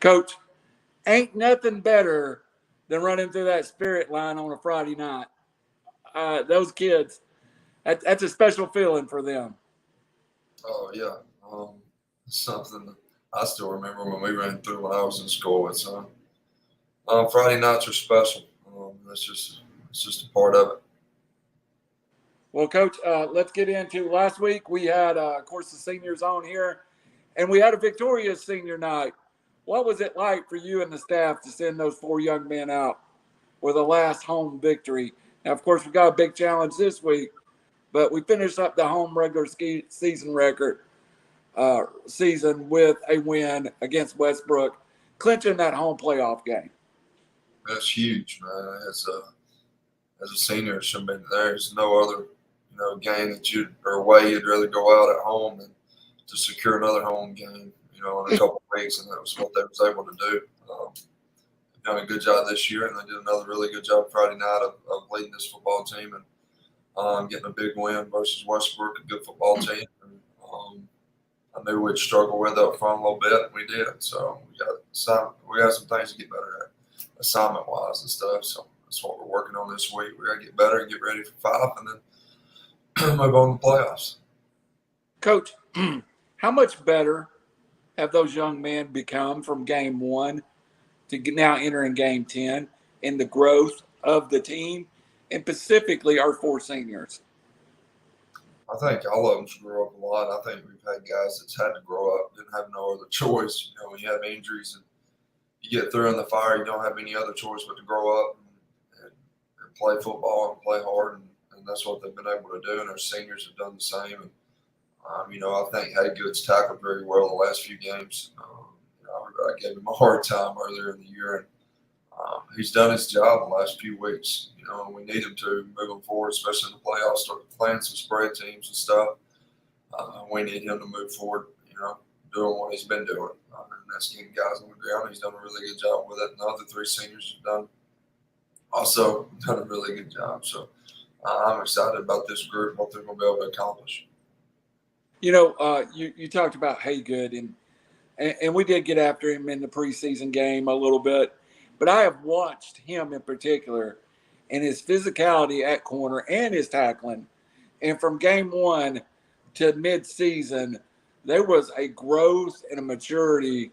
Coach, ain't nothing better than running through that spirit line on a Friday night. Those kids, that's a special feeling for them. Oh, yeah. Something I still remember when we ran through when I was in school. It's Friday nights are special. It's just a part of it. Well, Coach, let's get into last week. We had, of course, the seniors on here, and we had a victorious senior night. What was it like for you and the staff to send those 4 young men out with a last home victory? Now, of course, we got a big challenge this week, but we finished up the home regular season record season with a win against Westbrook, clinching that home playoff game. That's huge, man. As a senior, there's no other game or way you'd rather go out at home than to secure another home game, in a couple of weeks, and that was what they was able to do. They've done a good job this year, and they did another really good job Friday night of leading this football team and getting a big win versus Westbrook, a good football team. And, I knew we'd struggle with up front a little bit, and we did. So we got some things to get better at, assignment-wise and stuff. So that's what we're working on this week. We got to get better and get ready for 5, and then move on to the playoffs. Coach, how much better have those young men become from game 1 to now entering game 10 in the growth of the team, and specifically our 4 seniors? I think all of them grew up a lot. I think we've had guys that's had to grow up, didn't have no other choice. When you have injuries and you get through in the fire, you don't have any other choice but to grow up and play football and play hard, and that's what they've been able to do. And our seniors have done the same. And I think Haygood's tackled very well the last few games. I gave him a hard time earlier in the year, and he's done his job the last few weeks. We need him to moving forward, especially in the playoffs, start playing some spread teams and stuff. We need him to move forward, doing what he's been doing. And that's getting guys on the ground. He's done a really good job with it. And the other 3 seniors have also done a really good job. So I'm excited about this group, what they're going to be able to accomplish. You talked about Haygood, and we did get after him in the preseason game a little bit, but I have watched him in particular and his physicality at corner and his tackling. And from game 1 to mid-season, there was a growth and a maturity.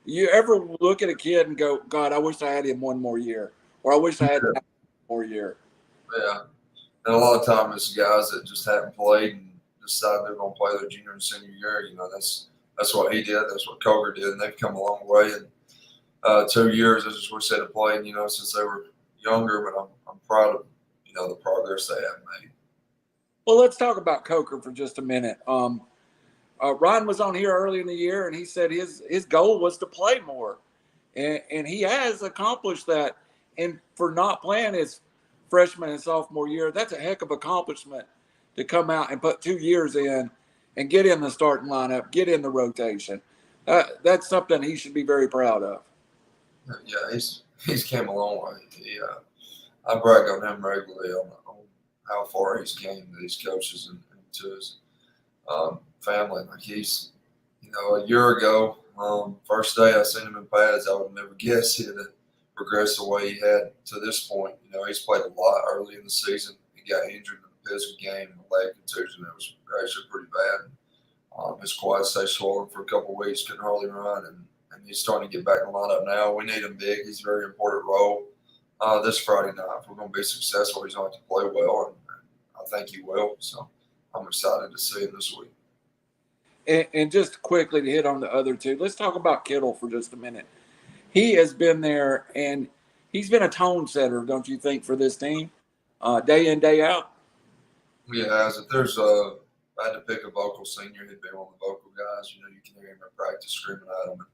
You ever look at a kid and go, God, I wish I had him 1 more year, or I wish I had 1 more year? Yeah. And a lot of times it's guys that just haven't played and decide they're going to play their junior and senior year. That's what he did. That's what Coger did, and they've come a long way. And 2 years, as we said, of playing, since they were younger. But I'm proud of the progress they have made. Well, let's talk about Coker for just a minute. Ryan was on here early in the year, and he said his goal was to play more, and he has accomplished that. And for not playing his freshman and sophomore year, that's a heck of an accomplishment to come out and put 2 years in and get in the starting lineup, get in the rotation. That's something he should be very proud of. Yeah, he's came a long way. I brag on him regularly on how far he's came to these coaches and to his family. Like he's, a year ago, first day I seen him in pads, I would never guess he'd have progressed the way he had to this point. He's played a lot early in the season. He got injured in the physical game, a leg contusion. It was actually pretty bad. His quad stayed swollen for a couple of weeks, couldn't hardly run, and he's starting to get back in the lineup now. We need him big. He's a very important role this Friday night. If we're going to be successful, he's going to have to play well, and I think he will. So I'm excited to see him this week. And just quickly to hit on the other 2, let's talk about Kittle for just a minute. He has been there, and he's been a tone setter, don't you think, for this team, day in, day out? He has. If there's I had to pick a vocal senior, he'd be one of the vocal guys. You can hear him in practice screaming at him.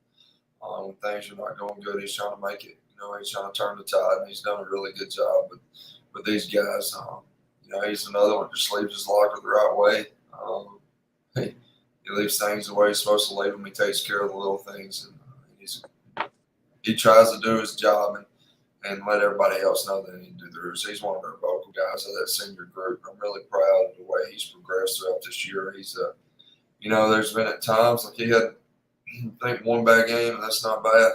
And when things are not going good, he's trying to make it. He's trying to turn the tide, and he's done a really good job with these guys. He's another one that just leaves his locker the right way. He leaves things the way he's supposed to leave them. He takes care of the little things, and he tries to do his job and let everybody else know that he can do theirs. He's one of our vocal guys of that senior group. I'm really proud of the way he's progressed throughout this year. He's there's been at times like he think one bad game, and that's not bad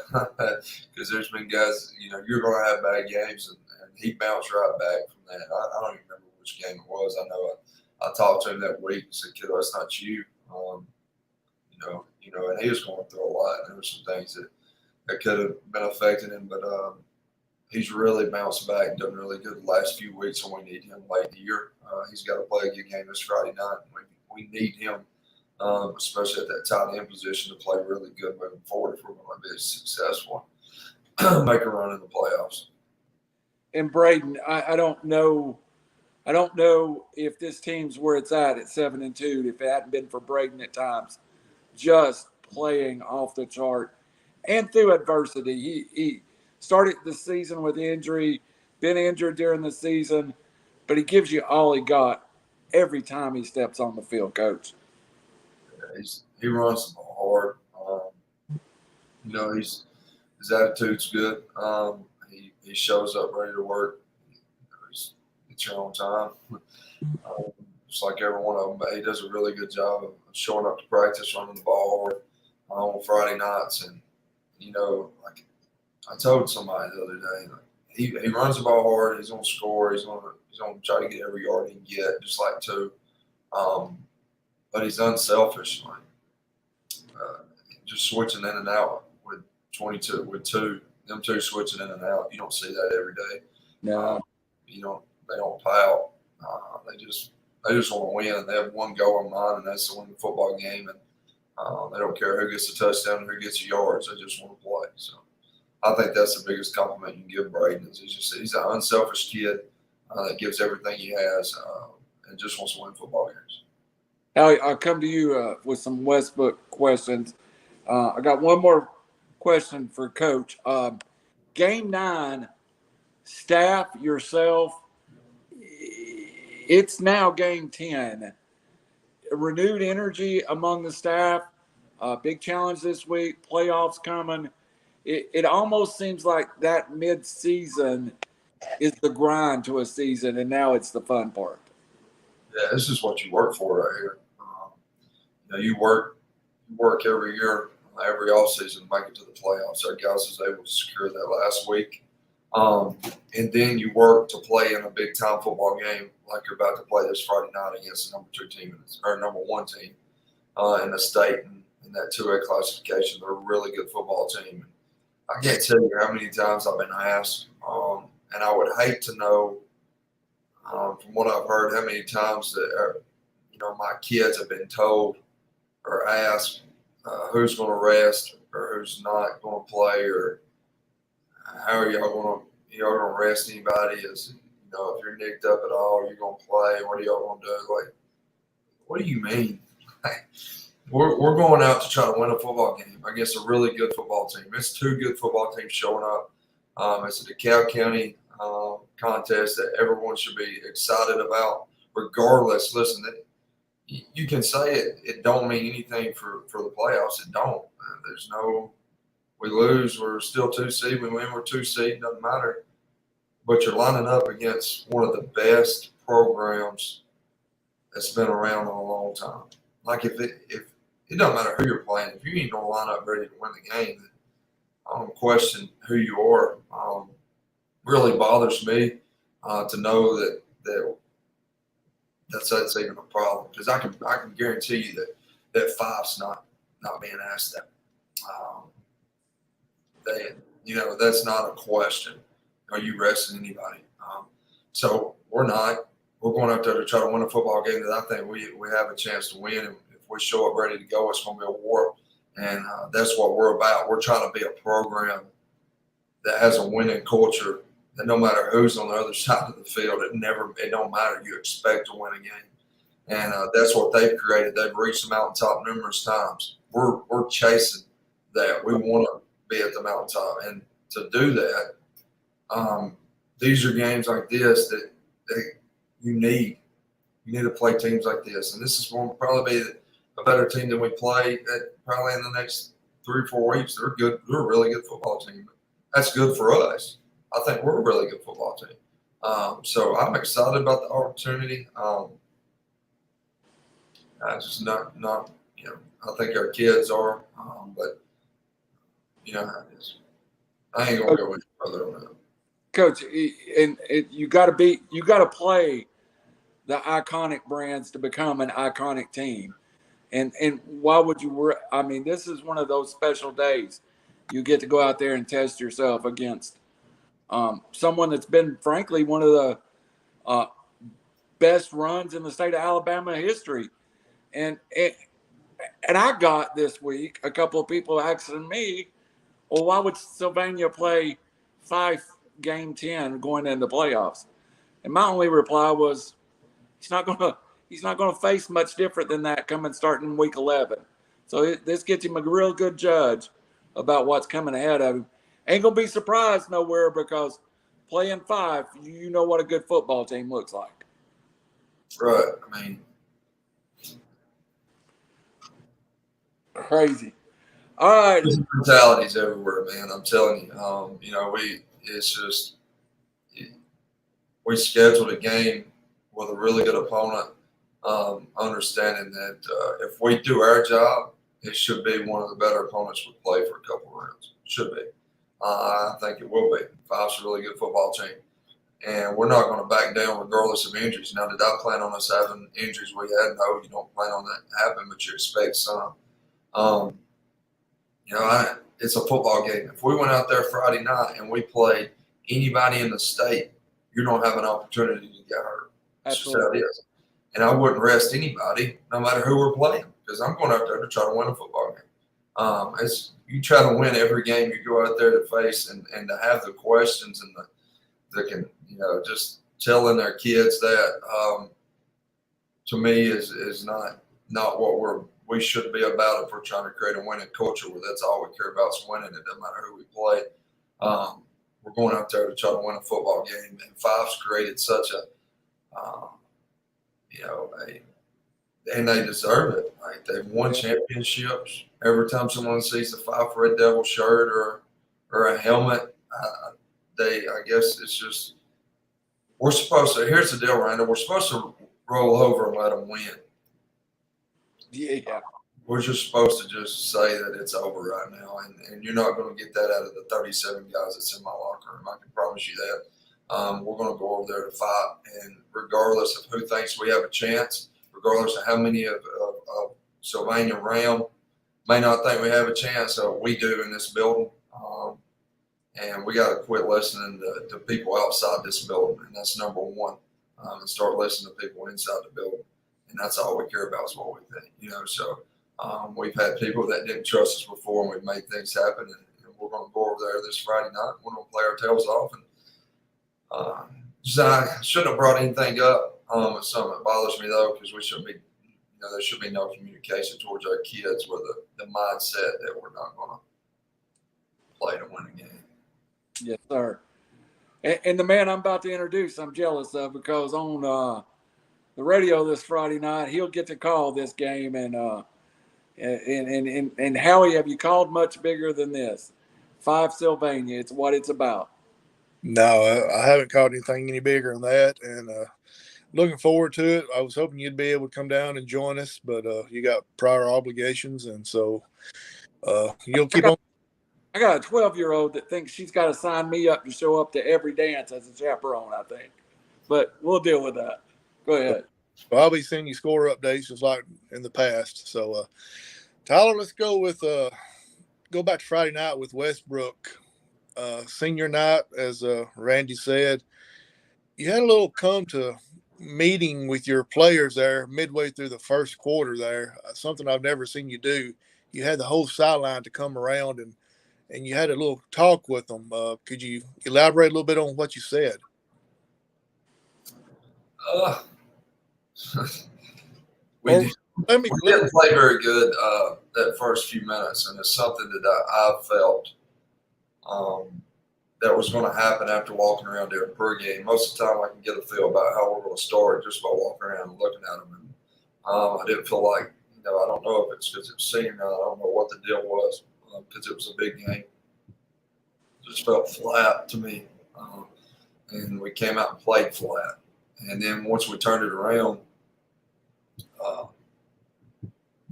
because there's been guys, you're going to have bad games, and he bounced right back from that. I don't even remember which game it was. I know I talked to him that week and said, "Kiddo, that's not you." And he was going through a lot. And there were some things that could have been affecting him, but he's really bounced back and done really good the last few weeks, and we need him late in the year. He's got to play a good game this Friday night. We need him, especially at that tight end position, to play really good moving forward if we're going to be successful, make a run in the playoffs. And Braden, I don't know if this team's where it's at 7-2 if it hadn't been for Braden at times, just playing off the chart and through adversity. He started the season with injury, been injured during the season, but he gives you all he got every time he steps on the field, Coach. He runs the ball hard. His attitude's good. He shows up ready to work. It's your own time. Just like every one of them, but he does a really good job of showing up to practice, running the ball on Friday nights. And, like I told somebody the other day, he runs the ball hard. He's going to score. He's going to try to get every yard he can get, just like two. But he's unselfish. Just switching in and out with 22, with them two switching in and out. You don't see that every day. No. They don't pout. They just want to win. They have one goal in mind, and that's to win the football game. And they don't care who gets a touchdown and who gets the yards. They just want to play. So I think that's the biggest compliment you can give Braden. He's an unselfish kid that gives everything he has and just wants to win football games. Howie, I'll come to you with some Westbrook questions. I got one more question for Coach. Game 9, staff, yourself, it's now game 10. Renewed energy among the staff. Big challenge this week. Playoffs coming. It almost seems like that mid-season is the grind to a season, and now it's the fun part. Yeah, this is what you work for right here. You work every year, every offseason to make it to the playoffs. Our guys was able to secure that last week. And then you work to play in a big-time football game like you're about to play this Friday night against the number 1 team in the state in that 2A classification. They're a really good football team. I can't tell you how many times I've been asked, and I would hate to know from what I've heard how many times that my kids have been told or asked who's going to rest or who's not going to play, or how are y'all going to rest anybody? If you're nicked up at all, you're going to play. What are y'all going to do? Like, what do you mean? We're going out to try to win a football game against a really good football team. It's 2 good football teams showing up. It's a DeKalb County contest that everyone should be excited about, regardless. Listen, you can say it don't mean anything for the playoffs. It don't. There's no – we lose, we're still 2 seed. We win, we're 2 seed. Doesn't matter. But you're lining up against one of the best programs that's been around in a long time. Like, if it doesn't matter who you're playing. If you ain't going to line up ready to win the game, then I don't question who you are. Really bothers me to know that's even a problem, because I can guarantee you that 5's not being asked that. That's not a question. Are you resting anybody? So we're not. We're going out there to try to win a football game that I think we have a chance to win. And if we show up ready to go, it's going to be a war. And that's what we're about. We're trying to be a program that has a winning culture, that no matter who's on the other side of the field, it don't matter. You expect to win a game. And that's what they've created. They've reached the mountaintop numerous times. We're chasing that. We want to be at the mountaintop. And to do that, these are games like this that you need. You need to play teams like this. And this is going to probably be a better team than we play probably in the next 3 or 4 weeks. They're good. They're a really good football team. That's good for us. I think we're a really good football team. So I'm excited about the opportunity. I just not you know, I think our kids are, but you know how it is. I ain't gonna go any further on that. Coach, you got to play the iconic brands to become an iconic team. And why would you? I mean, this is one of those special days. You get to go out there and test yourself against someone that's been, frankly, one of the best runs in the state of Alabama history. And I got this week a couple of people asking me, well, why would Sylvania play 5-game 10 going into playoffs? And my only reply was, he's not gonna face much different than that coming starting week 11. So this gets him a real good judge about what's coming ahead of him. Ain't gonna be surprised nowhere because playing 5, you know what a good football team looks like. Right. I mean, crazy. All right. Mentalities everywhere, man. I'm telling you. You know, we scheduled a game with a really good opponent, understanding that if we do our job, it should be one of the better opponents we play for a couple of rounds. Should be. I think it will be. Five's a really good football team. And we're not going to back down regardless of injuries. Now, did I plan on us having injuries we had? No, you don't plan on that to happen, but you expect some. You know, it's a football game. If we went out there Friday night and we played anybody in the state, you don't have an opportunity to get hurt. That's just how it is. And I wouldn't rest anybody, no matter who we're playing, because I'm going out there to try to win a football game. You try to win every game you go out there to face, and to have the questions and the can, you know, just telling their kids that to me is not what we should be about if we're trying to create a winning culture where that's all we care about is winning. It doesn't matter who we play. We're going out there to try to win a football game, and Five's created such a you know, and they deserve it. Like, they've won championships. Every time someone sees a Five Red Devil shirt or a helmet, I guess it's just, we're supposed to. Here's the deal, Randall. We're supposed to roll over and let them win. Yeah. We're just supposed to just say that it's over right now, and you're not going to get that out of the 37 guys that's in my locker room. I can promise you that. We're going to go over there to fight, and regardless of who thinks we have a chance, regardless of how many of Sylvania Rams may not think we have a chance, we do in this building. And we got to quit listening to people outside this building, and that's number one, and start listening to people inside the building. And that's all we care about is what we think, you know. So we've had people that didn't trust us before, and we've made things happen. And we're going to go over there this Friday night. We're going to play our tails off. And I shouldn't have brought anything up. It's something that bothers me, though, because we shouldn't be, you know, there should be no communication towards our kids with the mindset that we're not going to play to win a game. Yes, sir. And the man I'm about to introduce, I'm jealous of, because on the radio this Friday night, he'll get to call this game. And Howie, have you called much bigger than this? 5 Sylvania. It's what it's about. No, I haven't called anything any bigger than that, and looking forward to it. I was hoping you'd be able to come down and join us, but you got prior obligations, and so you'll keep on. I got a 12-year-old that thinks she's got to sign me up to show up to every dance as a chaperone, I think. But we'll deal with that. Go ahead. Well, I'll be sending you score updates just like in the past. So, Tyler, let's go back to Friday night with Westbrook. Senior night, as Randy said. You had a little come to meeting with your players there midway through the first quarter there, something I've never seen you do. You had the whole sideline to come around and you had a little talk with them. Could you elaborate a little bit on what you said? We didn't play very good that first few minutes, and it's something that I've felt that was going to happen after walking around during pregame. Most of the time I can get a feel about how we're going to start just by walking around and looking at them. And I didn't feel like, you know, I don't know if it's because it's senior night. I don't know what the deal was because it was a big game. It just felt flat to me. And we came out and played flat. And then once we turned it around,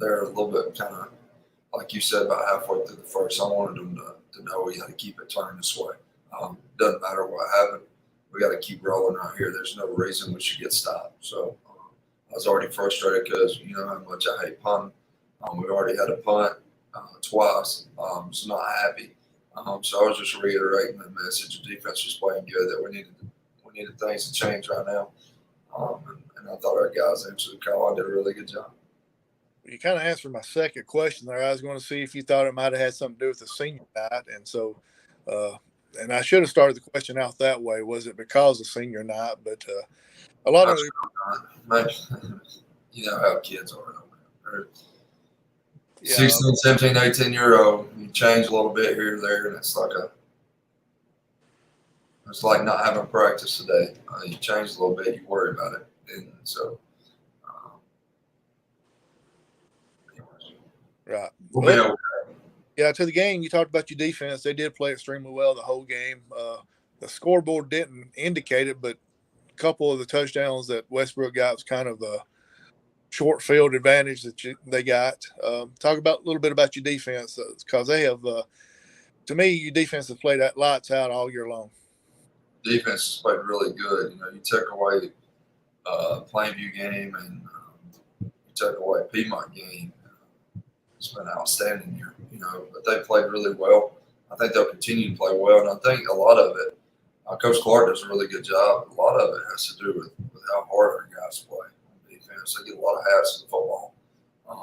there a little bit kind of, like you said, about halfway through the first. I wanted them to know we had to keep it turning this way. Doesn't matter what happened. We got to keep rolling out here. There's no reason we should get stopped. So I was already frustrated because you know how much I hate punting. We already had a punt twice. So not happy. So I was just reiterating the message. The defense was playing good. That we needed things to change right now. And I thought our guys answered the call. I did a really good job. You kind of answered my second question there. I was going to see if you thought it might have had something to do with the senior night. And so, and I should have started the question out that way. Was it because of senior night? But a lot of you know how kids are. They're yeah, 16, 17, 18-year-old. You change a little bit here and there, and it's like not having practice today. You change a little bit, you worry about it. And so, right. We'll be okay. Yeah, to the game, you talked about your defense. They did play extremely well the whole game. The scoreboard didn't indicate it, but a couple of the touchdowns that Westbrook got was kind of the short field advantage that they got. Talk about a little bit about your defense because they have, to me, your defense has played that lights out all year long. Defense has played really good. You know, you take away Plainview game and you take away Piedmont game. It's been an outstanding year, you know, but they played really well. I think they'll continue to play well, and I think a lot of it, Coach Clark does a really good job. A lot of it has to do with how hard our guys play on defense. They get a lot of hats in football. You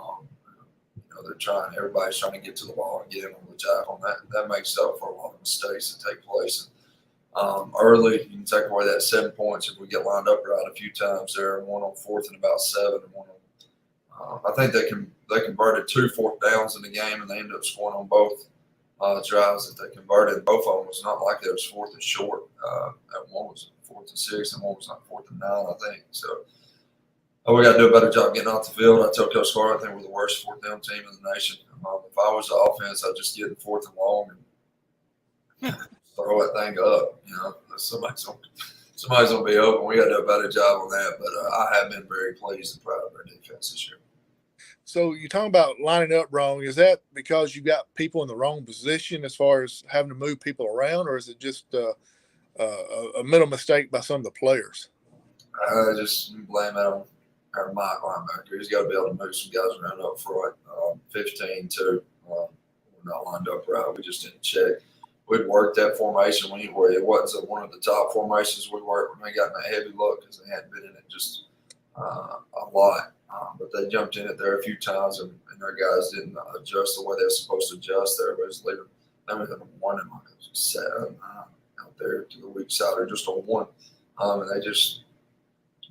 know, everybody's trying to get to the ball and get him on the tackle, and that makes up for a lot of mistakes that take place. Early, you can take away that 7 points if we get lined up right a few times there, one on 4th and about 7, and one on. I think they converted 2 4th downs in the game, and they ended up scoring on both drives that they converted. Both of them was not like they was 4th and short. One was 4th and 6, and one was like 4th and 9, I think. So we got to do a better job getting off the field. I told Coach Clark I think we're the worst 4th down team in the nation. If I was the offense, I'd just get in 4th and long and throw that thing up. You know, somebody's gonna be open. We got to do a better job on that. But I have been very pleased and proud of our defense this year. So you're talking about lining up wrong. Is that because you got people in the wrong position as far as having to move people around, or is it just a mental mistake by some of the players? I just blame it on our Mike linebacker. He's got to be able to move some guys around up front. 15 too. We're not lined up right. We just didn't check. We'd worked that formation when it wasn't one of the top formations we worked when they got in that heavy look because they hadn't been in it just a lot. But they jumped in it there a few times, and their guys didn't adjust the way they're supposed to adjust there. But just leaving them with a 1 and like a 7 out there to the weak side or just a 1. And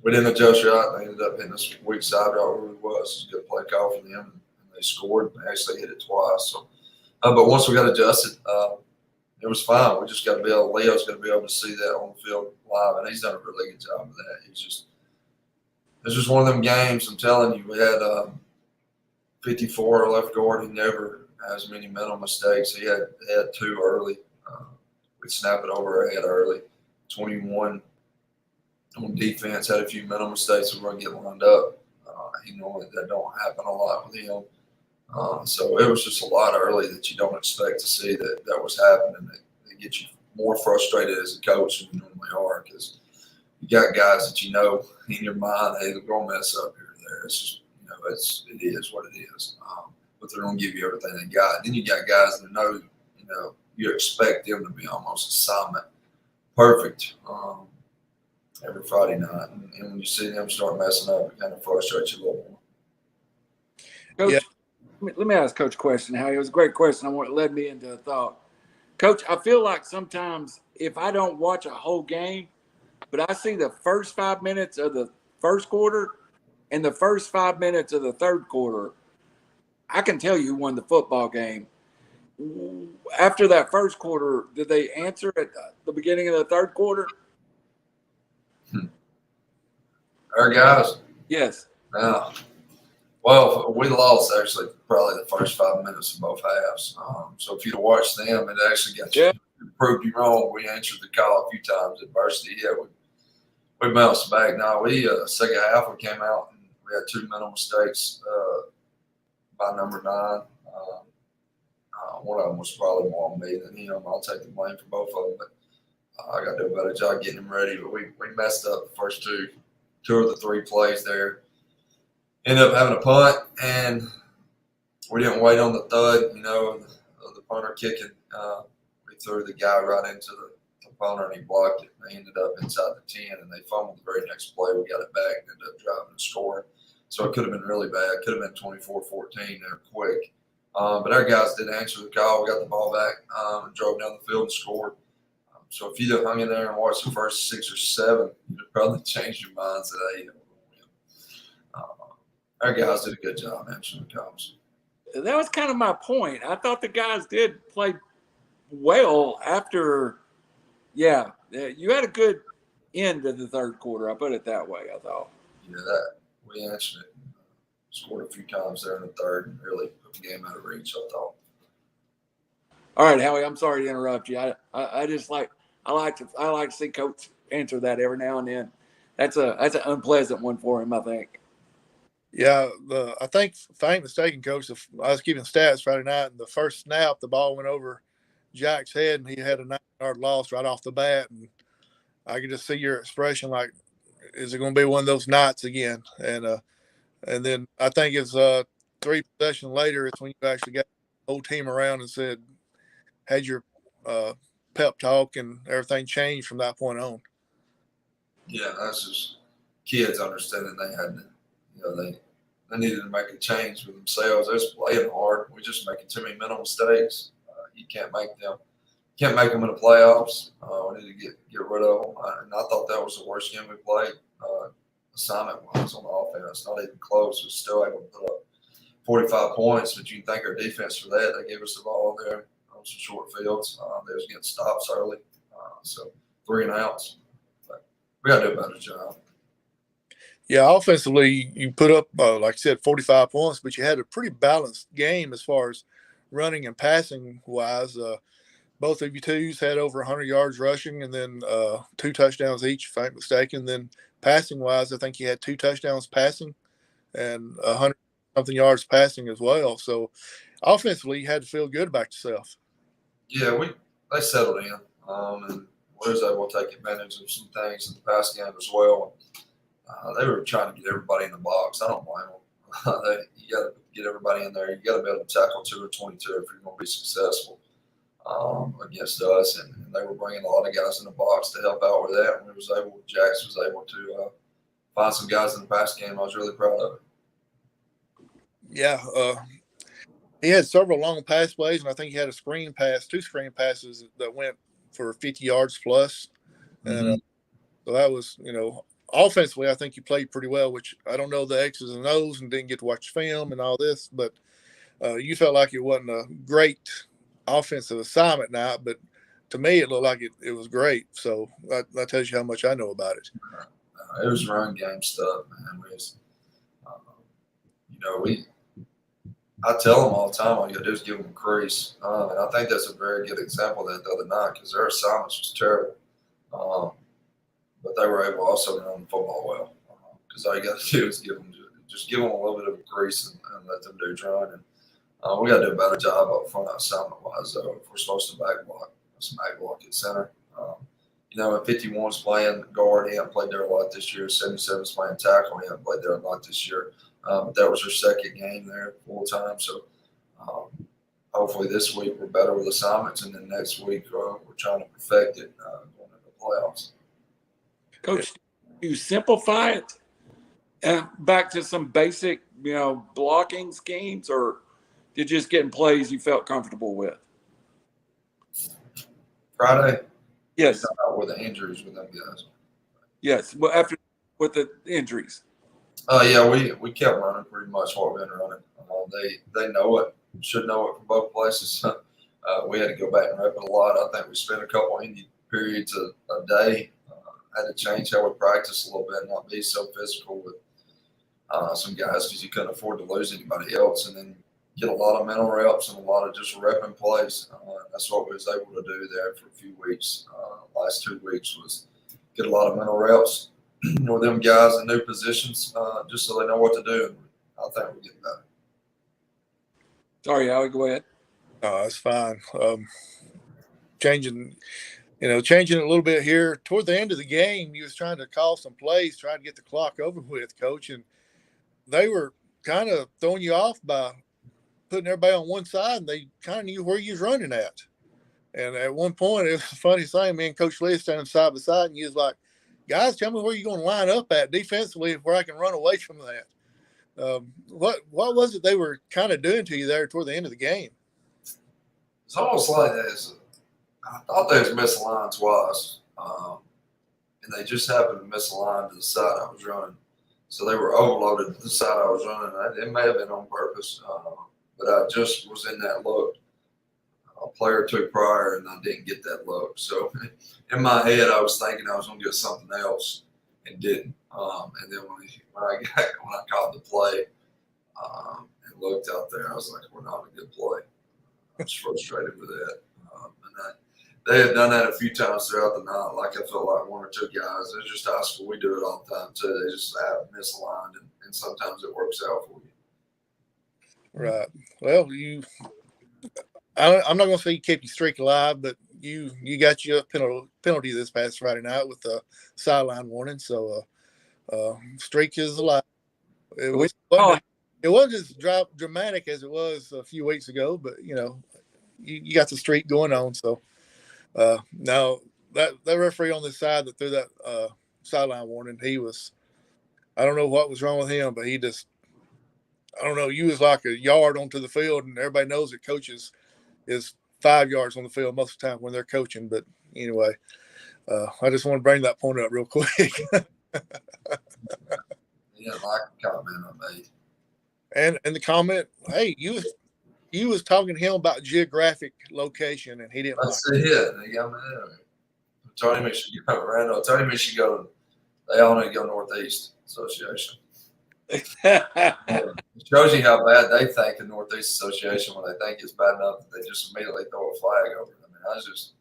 we didn't adjust right. They ended up hitting this weak side right where it was. It was a good play call for them, and they scored. They actually hit it twice. So, but once we got adjusted, it was fine. We just got to be able. Leo's got to be able to see that on the field live, and he's done a really good job of that. It's just one of them games. I'm telling you, we had 54 left guard. He never has many mental mistakes. He had 2 early. We'd snap it over our head early. 21 on defense had a few mental mistakes. We were going to get lined up. That don't happen a lot with him. So it was just a lot early that you don't expect to see that was happening. That get you more frustrated as a coach than you normally are because you got guys that you know in your mind, hey, they're going to mess up here and there. It's just, it is what it is. But they're going to give you everything they got. Then you got guys that know, you expect them to be almost assignment perfect every Friday night. And when you see them start messing up, it kind of frustrates you a little more. Coach, let me ask Coach a question, Howie. It was a great question. It led me into a thought. Coach, I feel like sometimes if I don't watch a whole game, but I see the first 5 minutes of the first quarter and the first 5 minutes of the third quarter, I can tell you won the football game. After that first quarter, did they answer at the beginning of the third quarter? Our guys? Yes. No. Well, we lost actually probably the first 5 minutes of both halves. So if you'd have watched them, it actually got you proved you wrong. We answered the call a few times. Adversity, we bounced back. Now we second half we came out and we had 2 mental mistakes my number 9. One of them was probably more on me than him. I'll take the blame for both of them, but I got to do a better job getting him ready. But we messed up the first two of the 3 plays there. Ended up having a punt, and we didn't wait on the thud, of the punter kicking. We threw the guy right into the punter, and he blocked it. And they ended up inside the 10, and they fumbled the very next play. We got it back and ended up driving and scoring. So it could have been really bad. It could have been 24-14 there quick. But our guys did answer the call. We got the ball back and drove down the field and scored. So if you'd have hung in there and watched the first 6 or 7, you'd have probably changed your mind today. Our guys did a good job answering the calls. That was kind of my point. I thought the guys did play well after. Yeah, you had a good end of the third quarter. I put it that way, I thought. Yeah, that we answered it. Scored a few times there in the third and really put the game out of reach, I thought. All right, Howie, I'm sorry to interrupt you. I just like to see Coach answer that every now and then. That's an unpleasant one for him, I think. Yeah, I think, if I ain't mistaken, Coach, I was keeping stats Friday night, and the first snap, the ball went over Jack's head, and he had a 9-yard loss right off the bat. And I could just see your expression like, is it going to be one of those nights again? And then I think it's 3 possessions later, it's when you actually got the whole team around and had your pep talk, and everything changed from that point on. Yeah, that's just kids understanding they had to, they needed to make a change for themselves. They're just playing hard. We're just making too many mental mistakes. You can't make them. Can't make them in the playoffs. We need to get rid of them. And I thought that was the worst game we played. Assignment-wise on the offense, not even close. We're still able to put up 45 points, but you can thank our defense for that. They gave us the ball there on some short fields. They was getting stops early, so 3 and outs. But we got to do a better job. Yeah, offensively, you put up, like I said, 45 points, but you had a pretty balanced game as far as running and passing-wise. Both of you twos had over 100 yards rushing, and then 2 touchdowns each, if I ain't mistaken. Then passing-wise, I think you had 2 touchdowns passing and 100-something yards passing as well. So offensively, you had to feel good about yourself. Yeah, they settled in, and we was able to take advantage of some things in the pass game as well. They were trying to get everybody in the box. I don't blame them. You got to get everybody in there. You got to be able to tackle 2 or 22 if you're going to be successful against us. And they were bringing a lot of guys in the box to help out with that. And Jax was able to find some guys in the pass game. I was really proud of it. Yeah, he had several long pass plays, and I think he had 2 screen passes that went for 50 yards plus. Mm-hmm. And so that was, offensively, I think you played pretty well, which I don't know the X's and O's and didn't get to watch film and all this, but you felt like it wasn't a great offensive assignment night, but to me, it looked like it was great. So that tells you how much I know about it. It was run game stuff, man. I tell them all the time, all you got to do is give them a crease. And I think that's a very good example of that the other night because their assignments was terrible. But they were able also to run the football well because all you got to do is give them a little bit of a grease and let them do run. And we got to do a better job up front assignment-wise, though, if we're supposed to back block at center. If 51's playing guard, he hasn't played there a lot this year. 77's playing tackle, he hasn't played there a lot this year. But that was her second game there full time. So hopefully this week we're better with assignments, and then next week we're trying to perfect it going into the playoffs. Coach, you simplify it back to some basic, blocking schemes, or did you just getting plays you felt comfortable with? Friday? Yes. With the injuries with them guys. Yes. Well, after with the injuries. Yeah, we kept running pretty much what we've been running. They know it, should know it from both places. We had to go back and rep it a lot. I think we spent a couple Indy periods a day. Had to change how we practice a little bit, not be so physical with some guys because you couldn't afford to lose anybody else, and then get a lot of mental reps and a lot of just repping plays. That's what we was able to do there for a few weeks. Last 2 weeks was get a lot of mental reps with them guys in new positions just so they know what to do. I think we're getting better. Sorry, Howie, go ahead. No, that's fine. Changing it a little bit here. Toward the end of the game, he was trying to call some plays, trying to get the clock over with, Coach, and they were kind of throwing you off by putting everybody on one side, and they kind of knew where you was running at. And at one point, it was a funny thing. Me and Coach Lee standing side by side, and he was like, "Guys, tell me where you're going to line up at defensively, where I can run away from that." What was it they were kind of doing to you there toward the end of the game? It's almost like this. I thought they was misaligned twice, and they just happened to misalign to the side I was running. So they were overloaded to the side I was running. It may have been on purpose, but I just was in that look. A player took prior, and I didn't get that look. So in my head, I was thinking I was going to get something else, and didn't. And then when I caught the play and looked out there, I was like, "We're not a good play." I was frustrated with that. They had done that a few times throughout the night. Like I felt like one or two guys. It's just high school. We do it all the time too. They just have misaligned, and sometimes it works out for you. Right. Well, I'm not going to say you kept your streak alive, but you got your penalty this past Friday night with the sideline warning. So streak is alive. It wasn't as dramatic as it was a few weeks ago, but you got the streak going on. So now that referee on the side that threw that sideline warning, I don't know what was wrong with him, but I don't know. You was like a yard onto the field, and everybody knows that coaches is 5 yards on the field most of the time when they're coaching. But anyway, I just want to bring that point up real quick. Yeah, like the comment I made. And the comment, hey, you was talking to him about geographic location, and he didn't That's like it. it. They got me there. Tony Michigan, Randall. Tony Michigan. They all need to go Northeast Association. It shows you how bad they think the Northeast Association when they think it's bad enough that they just immediately throw a flag over it. I mean, I was just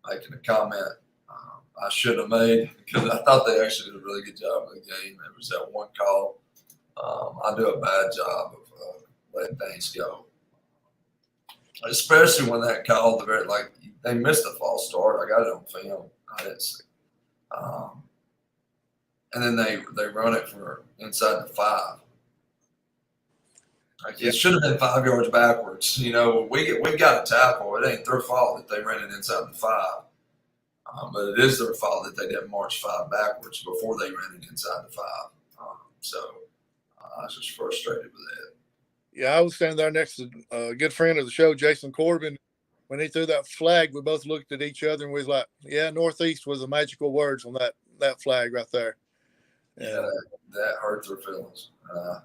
making a comment I should have made because I thought they actually did a really good job of the game. It was that one call. I do a bad job of letting things go, especially when that call they missed a false start. I got it on film. I didn't see. And then they run it for inside the 5. It should have been 5 yards backwards. We got a tackle. It ain't their fault that they ran it inside the 5. But it is their fault that they didn't march 5 backwards before they ran it inside the 5. So I was just frustrated with that. Yeah, I was standing there next to a good friend of the show, Jason Corbin. When he threw that flag, we both looked at each other and we was like, yeah, Northeast was the magical words on that flag right there. Yeah, that hurt their feelings. I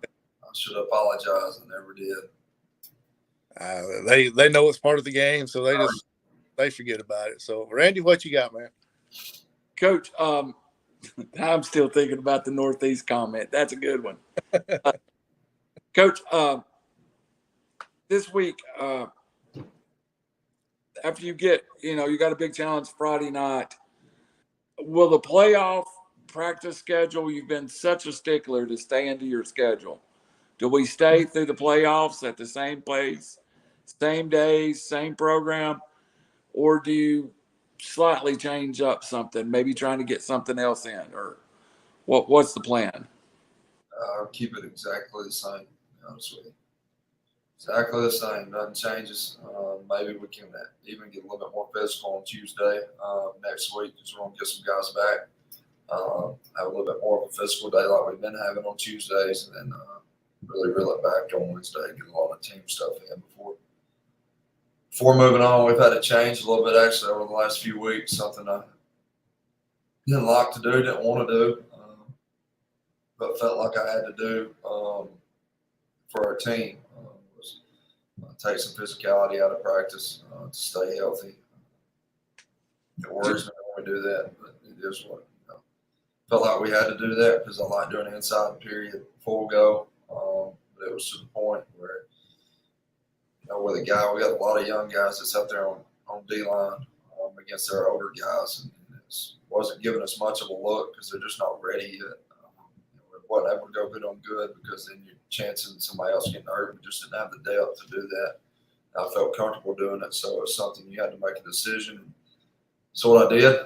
should apologize. I never did. They know it's part of the game, so they forget about it. So, Randy, what you got, man? Coach, I'm still thinking about the Northeast comment. That's a good one. Coach, this week, after you get, you got a big challenge Friday night, will the playoff practice schedule, you've been such a stickler to stay into your schedule. Do we stay through the playoffs at the same place, same days, same program, or do you slightly change up something, maybe trying to get something else in, or what's the plan? I'll keep it exactly the same, to be honest with you. Exactly the same. Nothing changes. Maybe we can even get a little bit more physical on Tuesday next week because we're going to get some guys back. Have a little bit more of a physical day like we've been having on Tuesdays, and then really reel it back on Wednesday, get a lot of team stuff in before moving on. We've had to change a little bit actually over the last few weeks, something I didn't like to do, didn't want to do, but felt like I had to do for our team. Was take some physicality out of practice to stay healthy. It worries me when we do that, but it is what felt like we had to do that because I like doing the inside period full go. But it was to the point where, with we got a lot of young guys that's out there on D-line against our older guys, and it wasn't giving us much of a look because they're just not ready yet. We're wasn't able to go good on good because then you're chancing somebody else getting hurt. We just didn't have the depth to do that. I felt comfortable doing it, so it was something you had to make a decision. So what I did.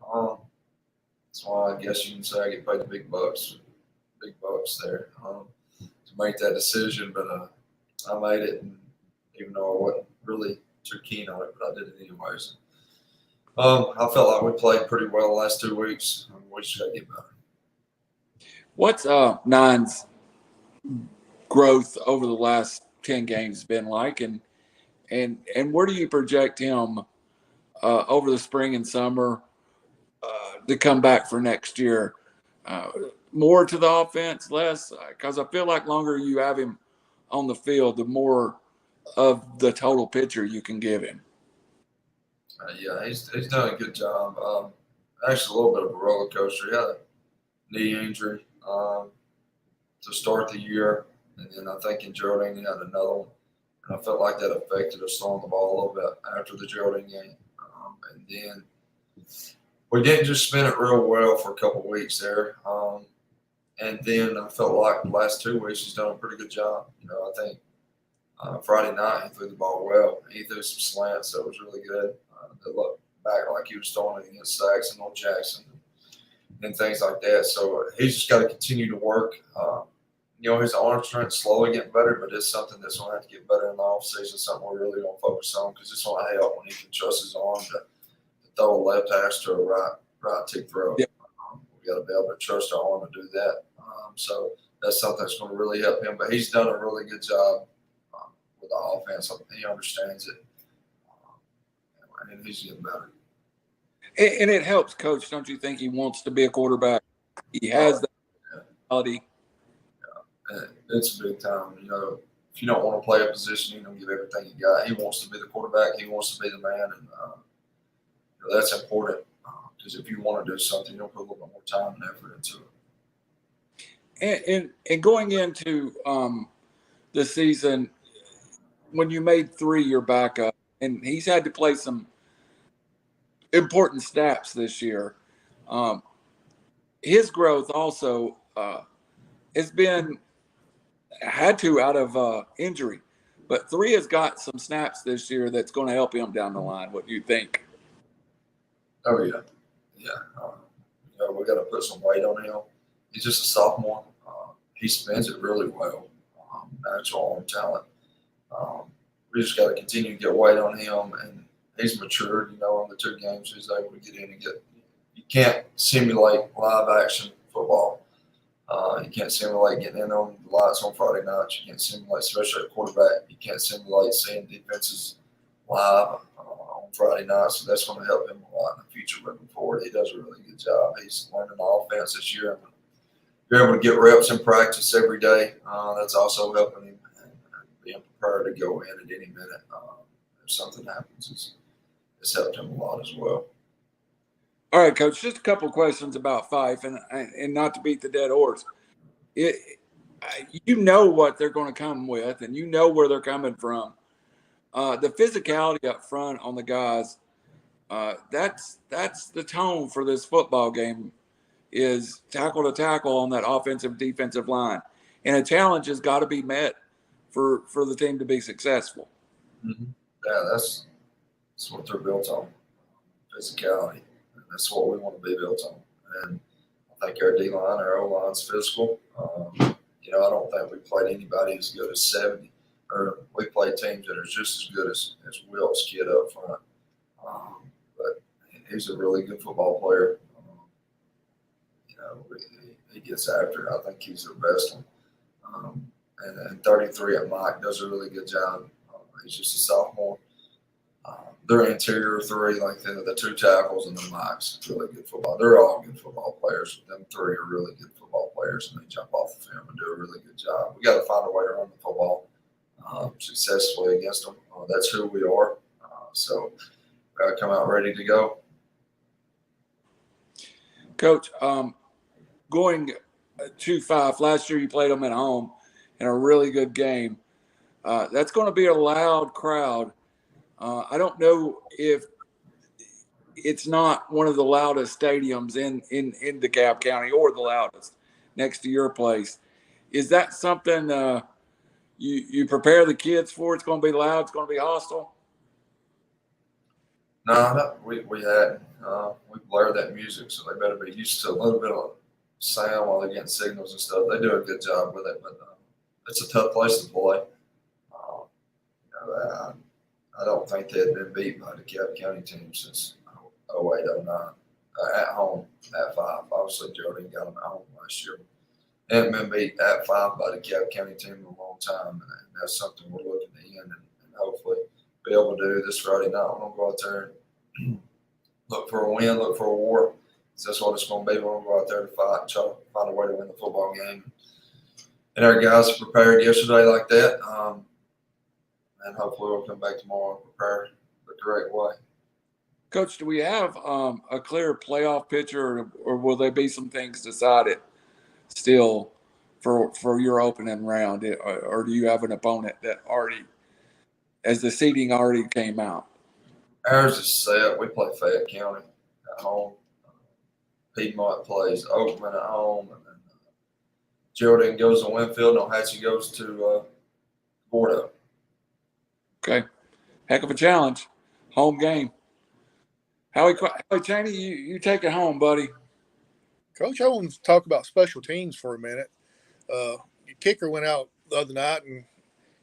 That's why I guess you can say I get paid the big bucks there to make that decision. But I made it, and even though I wasn't really too keen on it, but I did it anyways. I felt like we played pretty well the last 2 weeks. We just got to get better. What's Nine's growth over the last 10 games been like, and where do you project him over the spring and summer to come back for next year? More to the offense, less? Because I feel like longer you have him on the field, the more of the total picture you can give him. Yeah, he's done a good job. Actually, a little bit of a roller coaster. He had a knee injury to start the year, and then I think in Geraldine he had another one. And I felt like that affected us throwing the ball a little bit after the Geraldine game. And then we didn't just spin it real well for a couple of weeks there. And then I felt like the last 2 weeks he's done a pretty good job. I think Friday night he threw the ball well. He threw some slants that was really good. That looked back like he was throwing it against Saxon or Jackson and things like that. So he's just got to continue to work. His arm strength slowly getting better, but it's something that's going to have to get better in the offseason, something we're really going to focus on because it's going to help when he can trust his arm to throw a left hash to a right tick throw. Yep. We got to be able to trust our arm to do that. So that's something that's going to really help him. But he's done a really good job with the offense. He understands it, and he's getting better. And it helps, Coach. Don't you think he wants to be a quarterback? He has that quality. Yeah. It's a big time. If you don't want to play a position, you don't give everything you got. He wants to be the quarterback. He wants to be the man, and that's important because if you want to do something, you'll put a little bit more time and effort into it. And going into the season, when you made 3 your backup, and he's had to play some important snaps this year. His growth also has been had to out of injury, but 3 has got some snaps this year that's going to help him down the line. What do you think? Oh yeah. We got to put some weight on him. He's just a sophomore. He spins it really well. Natural arm talent. We just got to continue to get weight on him, and he's matured. In the 2 games he's able to get in and get. You can't simulate live action football. You can't simulate getting in on the lights on Friday nights. You can't simulate, especially a quarterback. You can't simulate seeing defenses live on Friday nights. So that's going to help him a lot in the future moving forward. He does a really good job. He's learning the offense this year. You're able to get reps in practice every day. That's also helping him and being prepared to go in at any minute if something happens. It's helped him a lot as well. All right, Coach, just a couple of questions about Fife, and not to beat the dead horse. You know what they're going to come with, and you know where they're coming from. The physicality up front on the guys, that's the tone for this football game, is tackle to tackle on that offensive defensive line. And a challenge has got to be met for the team to be successful. Mm-hmm. Yeah, that's what they're built on, physicality. That's what we want to be built on. And I think our D-line, our O-line's physical. I don't think we played anybody as good as 70. Or we played teams that are just as good as Wilt's kid up front. But he's a really good football player. He gets after it. I think he's the best one. And 33 at Mike does a really good job. He's just a sophomore. Their interior 3, like the 2 tackles and the Mike's really good football. They're all good football players. Them 3 are really good football players, and they jump off the field and do a really good job. We got to find a way to run the football successfully against them. That's who we are. So we got to come out ready to go. Coach, going to Fife, last year you played them at home in a really good game. That's going to be a loud crowd. I don't know if it's not one of the loudest stadiums in DeKalb County or the loudest, next to your place. Is that something you prepare the kids for? It's going to be loud. It's going to be hostile. No, we hadn't. We blare that music, so they better be used to a little bit of sound while they're getting signals and stuff. They do a good job with it, but it's a tough place to play. I don't think they had been beat by the DeKalb County team since 08, 09. At home at 5. Obviously, Jody got them at home last year. They haven't been beat at 5 by the DeKalb County team in a long time, and that's something we're looking to end and hopefully be able to do this Friday night. We're going to go out there and look for a win, look for a war. That's what it's going to be. We're going to go out there to fight and try to find a way to win the football game. And our guys prepared yesterday like that. And hopefully we'll come back tomorrow and prepare the correct way. Coach, do we have a clear playoff picture, or will there be some things decided still for your opening round? Or do you have an opponent that already, as the seeding already came out? Ours is set. We play Fayette County at home. Piedmont plays Oakland at home. And then Geraldine goes to Winfield, and Ohatchee goes to Bordeaux. Okay. Heck of a challenge. Home game. Howie Chaney, you take it home, buddy. Coach, I want to talk about special teams for a minute. Your kicker went out the other night and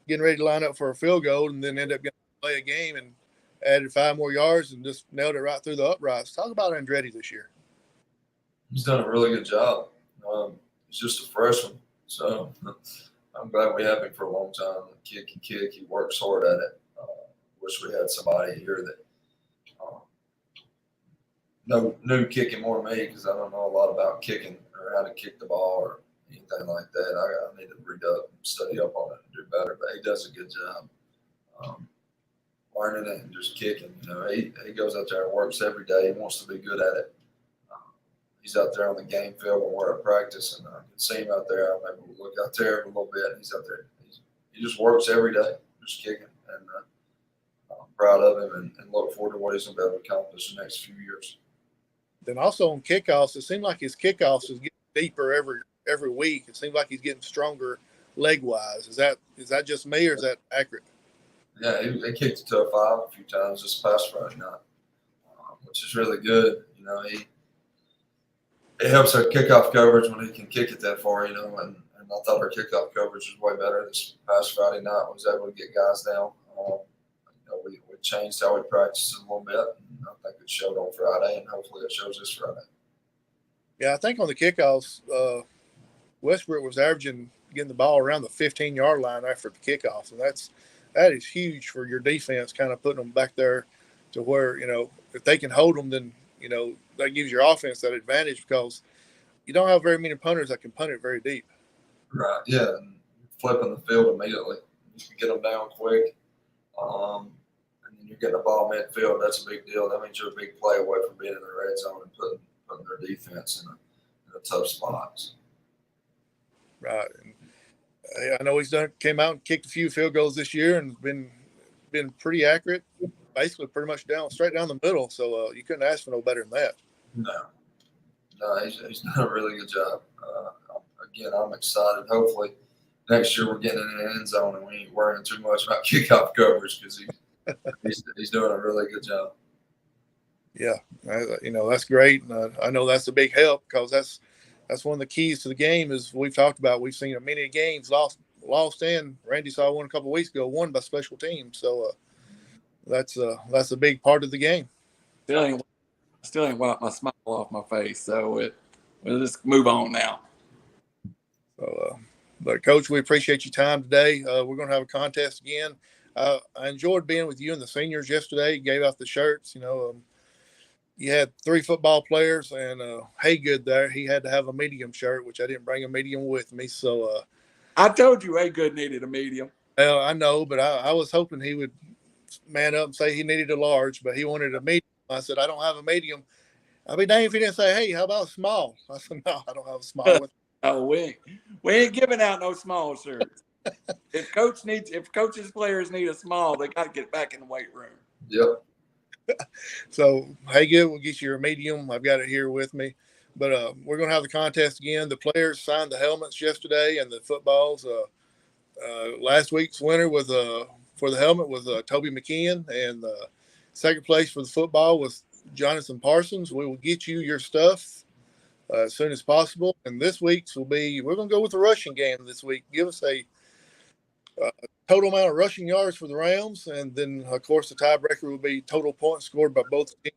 getting ready to line up for a field goal, and then ended up getting to play a game and added 5 more yards and just nailed it right through the uprights. Talk about Andretti this year. He's done a really good job. He's just a freshman, so I'm glad we have him for a long time. The kid can kick. He works hard at it. Wish we had somebody here that knew kicking more than me, because I don't know a lot about kicking or how to kick the ball or anything like that. I need to read up and study up on it and do better. But he does a good job learning it and just kicking. He goes out there and works every day. He wants to be good at it. He's out there on the game field when we're at practice, and I can see him out there. I maybe look out there a little bit, and he's out there. He just works every day, just kicking. And I'm proud of him and look forward to what he's going to be able to accomplish in the next few years. Then also on kickoffs, it seems like his kickoffs is getting deeper every week. It seems like he's getting stronger leg-wise. Is that just me, or is that accurate? Yeah, he kicked it to a 5 a few times this past Friday night, which is really good. It helps our kickoff coverage when he can kick it that far, and I thought our kickoff coverage was way better this past Friday night. I was able to get guys down. We changed how we practiced a little bit, and I think it showed on Friday, and hopefully it shows this Friday. Yeah, I think on the kickoffs, Westbrook was averaging getting the ball around the 15-yard line after the kickoff, and that is huge for your defense, kind of putting them back there to where, if they can hold them, then, that gives your offense that advantage, because you don't have very many punters that can punt it very deep. Right, yeah, and flipping the field immediately. You can get them down quick, and then you're getting the ball midfield. That's a big deal. That means you're a big play away from being in the red zone and putting their defense in a tough spot. Right. And I know he's came out and kicked a few field goals this year and been pretty accurate, basically pretty much straight down the middle. So you couldn't ask for no better than that. No, he's done a really good job. Again, I'm excited. Hopefully next year we're getting in the end zone and we ain't worrying too much about kickoff coverage, because he's doing a really good job. Yeah, that's great. And I know that's a big help, because that's one of the keys to the game, is we've talked about. We've seen many games lost, and Randy saw one a couple of weeks ago, won by special teams. So that's a big part of the game. Still ain't wiped my smile off my face. So we'll just move on now. So, but Coach, we appreciate your time today. We're going to have a contest again. I enjoyed being with you and the seniors yesterday. You gave out the shirts. You had 3 football players, and Haygood there, he had to have a medium shirt, which I didn't bring a medium with me. So I told you Haygood needed a medium. Well, I know, but I was hoping he would man up and say he needed a large, but he wanted a medium. I said, I don't have a medium. I'd be dang if he didn't say, hey, how about a small? I said, no, I don't have a small. Oh, we ain't giving out no small shirts. If coaches players need a small, they got to get back in the weight room. Yep. So, hey, good. We'll get you a medium. I've got it here with me. But we're going to have the contest again. The players signed the helmets yesterday and the footballs. Last week's winner was for the helmet was Toby McKeon, and second place for the football was Jonathan Parsons. We will get you your stuff as soon as possible. And this week's we're going to go with the rushing game this week. Give us a total amount of rushing yards for the Rams, and then of course the tiebreaker will be total points scored by both teams.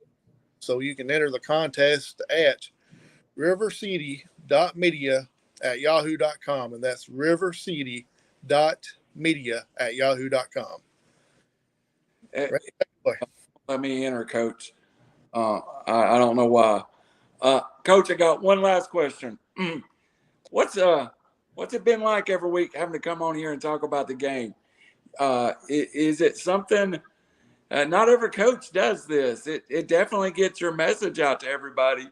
So you can enter the contest at rivercity.media@yahoo.com, and that's rivercity.media@yahoo.com. Let me enter, Coach. I don't know why. Coach, I got one last question. What's it been like every week having to come on here and talk about the game? Is it something? Not every coach does this. It definitely gets your message out to everybody.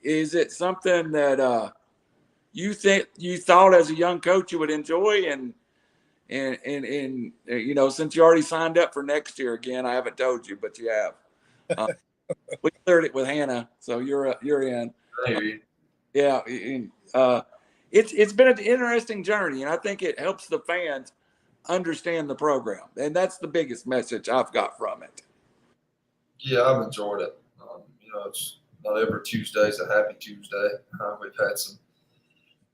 Is it something that you thought as a young coach you would enjoy, and since you already signed up for next year again, I haven't told you, but you have. We cleared it with Hannah, so you're in. Yeah, it's been an interesting journey, and I think it helps the fans understand the program, and that's the biggest message I've got from it. Yeah, I've enjoyed it. It's not every Tuesday is a happy Tuesday. We've had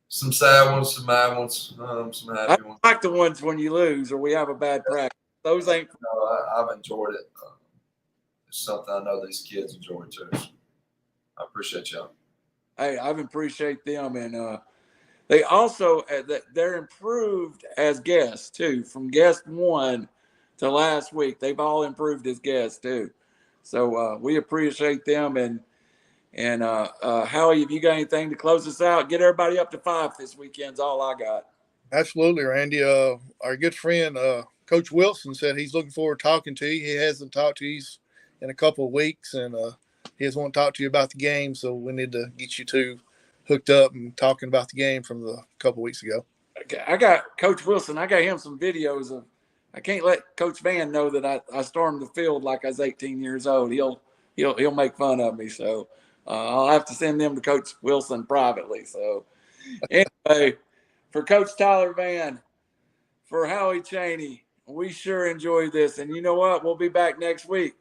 some sad ones, some mad ones, some happy ones. I like the ones when you lose or we have a bad practice. Those ain't. No, I've enjoyed it. It's something I know these kids enjoy too. I appreciate y'all. Hey, I appreciate them, and they also they're improved as guests too. From guest 1 to last week, they've all improved as guests too. So we appreciate them, and Howie, if you got anything to close us out, get everybody up to 5 this weekend's all I got. Absolutely, Randy. Our good friend Coach Wilson said he's looking forward to talking to you. He hasn't talked to you in a couple of weeks, and he just want to talk to you about the game. So we need to get you two hooked up and talking about the game from the couple of weeks ago. I got Coach Wilson. I got him some videos of. I can't let Coach Vann know that I stormed the field like I was 18 years old. He'll make fun of me. So I'll have to send them to Coach Wilson privately. So anyway, for Coach Tyler Vann, for Howie Chaney, we sure enjoyed this. And you know what? We'll be back next week.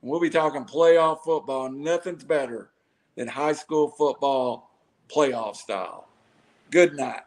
We'll be talking playoff football. Nothing's better than high school football playoff style. Good night.